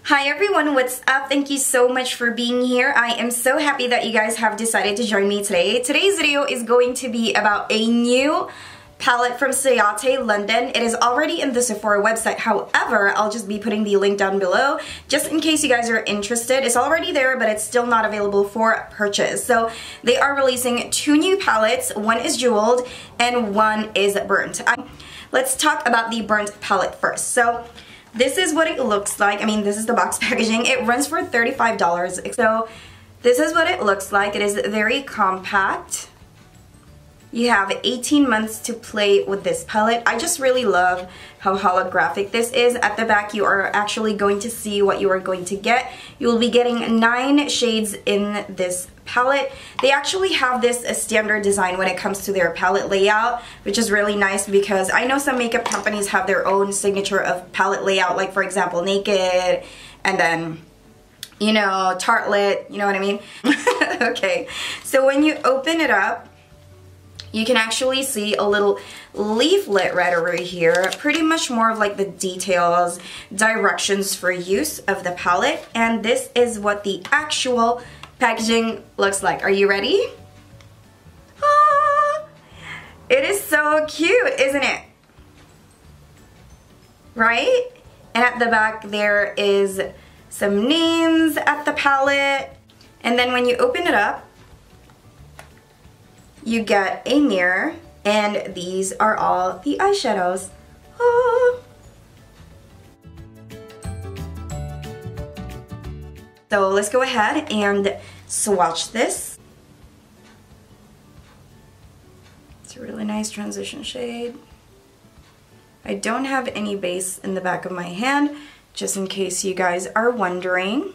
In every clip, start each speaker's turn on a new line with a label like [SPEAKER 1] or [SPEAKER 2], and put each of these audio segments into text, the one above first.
[SPEAKER 1] Hi everyone, what's up? Thank you so much for being here. I am so happy that you guys have decided to join me today. Today's video is going to be about a new palette from Ciate, London. It is already in the Sephora website. However, I'll just be putting the link down below just in case you guys are interested. It's already there, but it's still not available for purchase. So they are releasing two new palettes. One is jeweled and one is burnt. Let's talk about the burnt palette first. So this is what it looks like. I mean, this is the box packaging. It runs for $35. So this is what it looks like. It is very compact. You have 18 months to play with this palette. I just really love how holographic this is. At the back, you are actually going to see what you are going to get. You will be getting 9 shades in this palette. They actually have this standard design when it comes to their palette layout, which is really nice because I know some makeup companies have their own signature of palette layout, like for example, Naked, and then, you know, Tartelette, you know what I mean? Okay, so when you open it up, you can actually see a little leaflet right over here, pretty much more of like the details, directions for use of the palette, and this is what the actual packaging looks like. Are you ready? Ah, it is so cute, isn't it? Right? And at the back there is some names at the palette, and then when you open it up, you get a mirror, and these are all the eyeshadows. Ah. So let's go ahead and swatch this. It's a really nice transition shade. I don't have any base in the back of my hand, just in case you guys are wondering.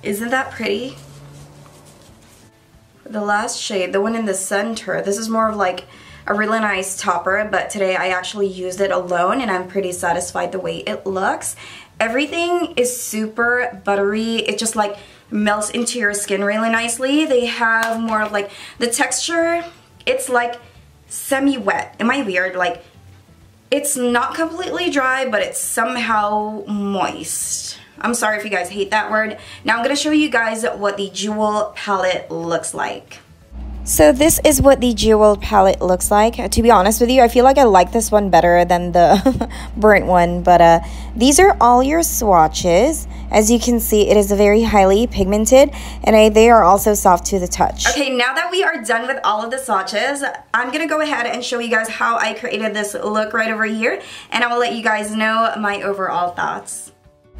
[SPEAKER 1] Isn't that pretty? The last shade, the one in the center, this is more of like a really nice topper, but today I actually used it alone and I'm pretty satisfied the way it looks. Everything is super buttery. It just like melts into your skin really nicely. They have more of like the texture, it's like semi-wet. Am I weird? Like, it's not completely dry, but it's somehow moist. I'm sorry if you guys hate that word. Now I'm going to show you guys what the Jewel palette looks like. So this is what the Jewel palette looks like. To be honest with you, I feel like I like this one better than the burnt one, but these are all your swatches. As you can see, it is very highly pigmented, and they are also soft to the touch. Okay, now that we are done with all of the swatches, I'm gonna go ahead and show you guys how I created this look right over here, and I will let you guys know my overall thoughts.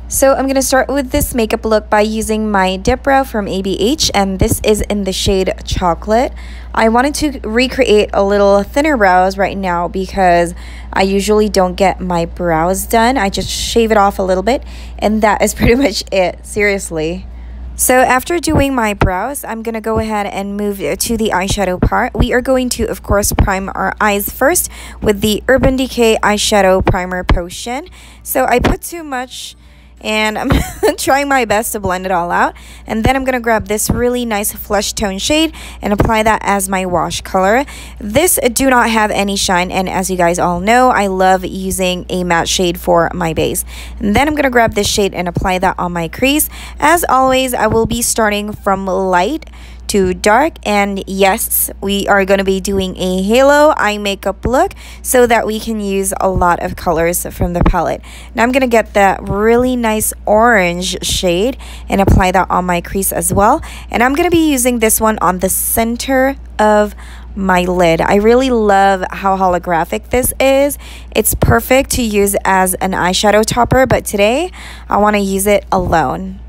[SPEAKER 1] So I'm going to start with this makeup look by using my dip brow from ABH, and this is in the shade Chocolate. I wanted to recreate a little thinner brows right now because I usually don't get my brows done. I just shave it off a little bit, and that is pretty much it, seriously. So after doing my brows, I'm going to go ahead and move to the eyeshadow part. We are going to, of course, prime our eyes first with the Urban Decay Eyeshadow Primer Potion. So I put too much, and I'm trying my best to blend it all out. And then I'm going to grab this really nice flesh tone shade and apply that as my wash color. This do not have any shine, and as you guys all know, I love using a matte shade for my base. And then I'm going to grab this shade and apply that on my crease. As always, I will be starting from light to dark, and yes, we are going to be doing a halo eye makeup look so that we can use a lot of colors from the palette. Now I'm going to get that really nice orange shade and apply that on my crease as well, and I'm going to be using this one on the center of my lid. I really love how holographic this is. It's perfect to use as an eyeshadow topper, but today I want to use it alone.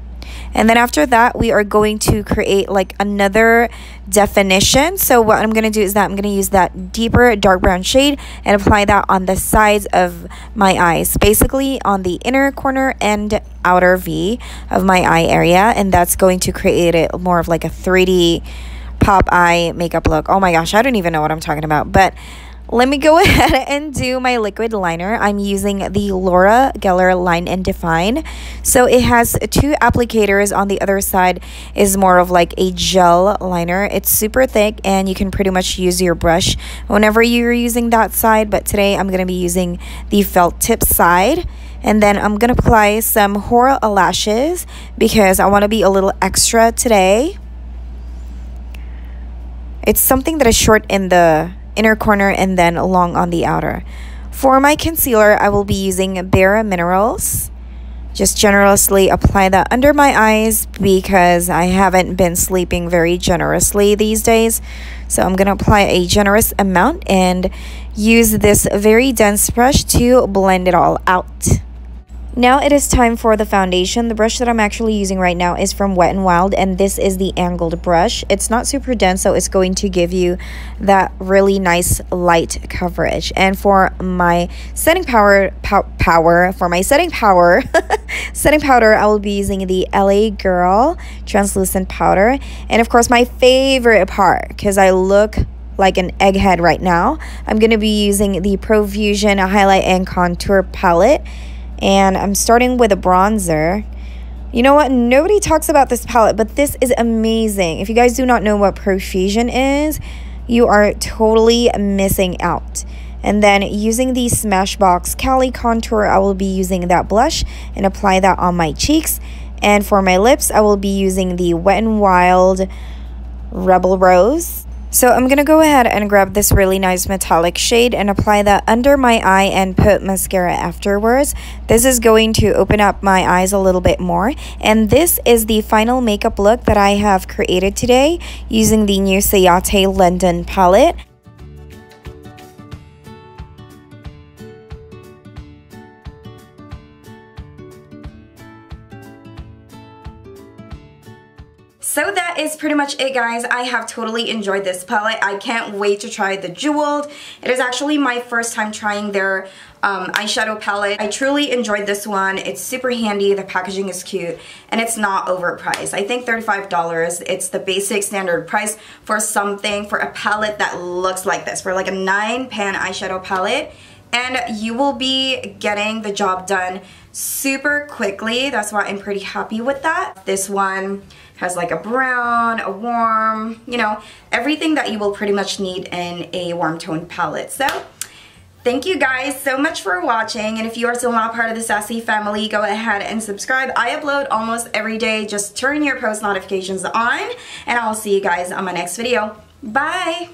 [SPEAKER 1] And then after that, we are going to create like another definition. So what I'm going to do is that I'm going to use that deeper dark brown shade and apply that on the sides of my eyes, basically on the inner corner and outer V of my eye area. And that's going to create it more of like a 3D pop eye makeup look. Oh my gosh, I don't even know what I'm talking about. But
[SPEAKER 2] Let me go ahead and do my liquid liner. I'm using the Laura Geller Line and Define. So it has 2 applicators. On the other side is more of like a gel liner. It's super thick and you can pretty much use your brush whenever you're using that side. But today I'm going to be using the felt tip side. And then I'm going to apply some Horror lashes because I want to be a little extra today. It's something that is short in the inner corner and then long on the outer. For my concealer, I will be using Bare Minerals. Just generously apply that under my eyes because I haven't been sleeping very generously these days. So I'm going to apply a generous amount and use this very dense brush to blend it all out. Now it is time for the foundation. The brush that I'm actually using right now is from Wet n Wild, and this is the angled brush. It's not super dense, so it's going to give you that really nice light coverage. And for my setting setting powder, I will be using the LA Girl translucent powder. And of course, my favorite part, because I look like an egghead right now, I'm going to be using the Profusion highlight and contour palette. And I'm starting with a bronzer. You know what? Nobody talks about this palette, but this is amazing. If you guys do not know what Profusion is, you are totally missing out. And then using the Smashbox Cali contour, I will be using that blush and apply that on my cheeks. And for my lips, I will be using the Wet n Wild Rebel Rose. So I'm going to go ahead and grab this really nice metallic shade and apply that under my eye and put mascara afterwards. This is going to open up my eyes a little bit more. And this is the final makeup look that I have created today using the new Ciate London palette.
[SPEAKER 1] So that is pretty much it, guys. I have totally enjoyed this palette. I can't wait to try the Jeweled. It is actually my first time trying their eyeshadow palette. I truly enjoyed this one. It's super handy, the packaging is cute, and it's not overpriced. I think $35. It's the basic standard price for something, for a palette that looks like this, for like a 9-pan eyeshadow palette. And you will be getting the job done super quickly. That's why I'm pretty happy with that. This one has like a brown, a warm, you know, everything that you will pretty much need in a warm tone palette. So thank you guys so much for watching, and if you are still not part of the Sassy family, go ahead and subscribe. I upload almost every day. Just turn your post notifications on, and I'll see you guys on my next video. Bye!